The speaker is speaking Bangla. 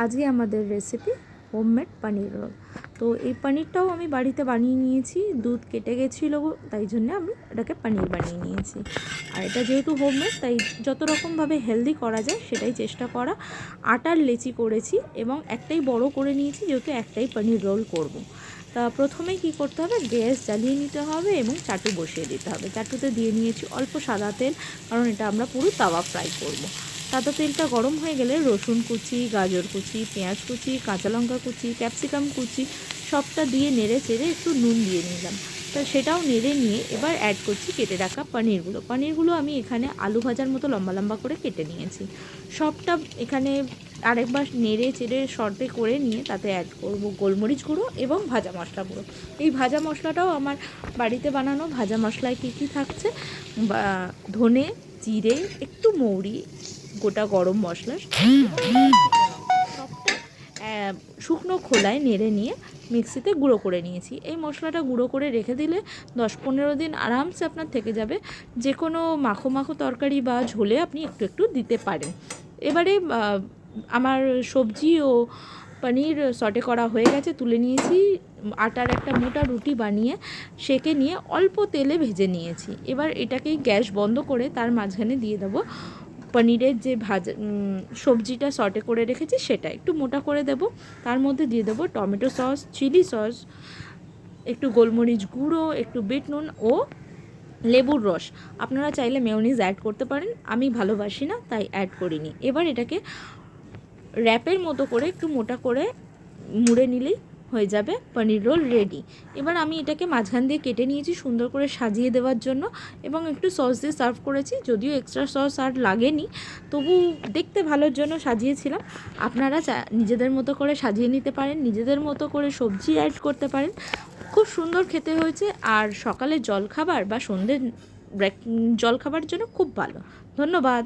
আজকে আমাদের রেসিপি হোমমেড পনির রোল। তো এই পনিরটাও আমি বাড়িতে বানিয়ে নিয়েছি, দুধ কেটে গেছিলো তাই জন্য আমি এটাকে পনির বানিয়ে নিয়েছি। আর এটা যেহেতু হোমমেড তাই যত রকমভাবে হেলদি করা যায় সেটাই চেষ্টা করা। আটার লেচি করেছি এবং একটাই বড় করে নিয়েছি যেহেতু একটাই পনির রোল করব। তা প্রথমে কি করতে হবে, গ্যাস জ্বালিয়ে নিতে হবে এবং চাটু বসিয়ে দিতে হবে। চাটুতে দিয়ে নিয়েছি অল্প সাদা তেল, কারণ এটা আমরা পুরো তাওয়া ফ্রাই করব। সাদা তেলটা গরম হয়ে গেলে রসুন কুচি, গাজর কুচি, পেঁয়াজ কুচি, কাঁচা লঙ্কা কুচি, ক্যাপসিকাম কুচি সবটা দিয়ে নেড়ে চেড়ে একটু নুন দিয়ে নিলাম। তো সেটাও নেড়ে নিয়ে এবার অ্যাড করছি কেটে রাখা পনিরগুলো আমি এখানে আলু ভাজার মতো লম্বা লম্বা করে কেটে নিয়েছি। সবটা এখানে আরেকবার নেড়ে চেড়ে শর্টে করে নিয়ে তাতে অ্যাড করব গোলমরিচ গুঁড়ো এবং ভাজা মশলা গুঁড়ো। এই ভাজা মশলাটাও আমার বাড়িতে বানানো। ভাজা মশলায় কী কী থাকছে, বা ধনে, জিরে, একটু মৌরি, গোটা গরম মশলা, সবটা শুকনো খোলায় নেড়ে নিয়ে মিক্সিতে গুঁড়ো করে নিয়েছি। এই মশলাটা গুঁড়ো করে রেখে দিলে 10-15 দিন আরামসে আপনার থেকে যাবে। যে কোনো মাখো মাখো তরকারি বা ঝোলে আপনি একটু একটু দিতে পারেন। এবারে আমার সবজি ও পনির সটে করা হয়ে গেছে, তুলে নিয়েছি। আটার একটা মোটা রুটি বানিয়ে সেঁকে নিয়ে অল্প তেলে ভেজে নিয়েছি। এবার এটাকেই গ্যাস বন্ধ করে তার মাঝখানে দিয়ে দেবো পনিরের যে সবজিটা সটে করে রেখেছি সেটা একটু মোটা করে দেব। তার মধ্যে দিয়ে দেবো টমেটো সস, চিলি সস, একটু গোলমরিচ গুঁড়ো, একটু বিট নুন ও লেবুর রস। আপনারা চাইলে মেয়োনিজ অ্যাড করতে পারেন, আমি ভালোবাসি না তাই অ্যাড করিনি। এবার এটাকে র্যাপের মতো করে একটু মোটা করে মুড়ে নিলেই হয়ে যাবে পনির রোল রেডি। এবার আমি এটাকে মাঝখান দিয়ে কেটে নিয়েছি সুন্দর করে সাজিয়ে দেওয়ার জন্য এবং একটু সস দিয়ে সার্ভ করেছি। যদিও এক্সট্রা সস আর লাগেনি, তবু দেখতে ভালোর জন্য সাজিয়েছিলাম। আপনারা নিজেদের মতো করে সাজিয়ে নিতে পারেন, নিজেদের মতো করে সবজি অ্যাড করতে পারেন। খুব সুন্দর খেতে হয়েছে আর সকালে জলখাবার বা সন্ধ্যে জলখাবার জন্য খুব ভালো। ধন্যবাদ।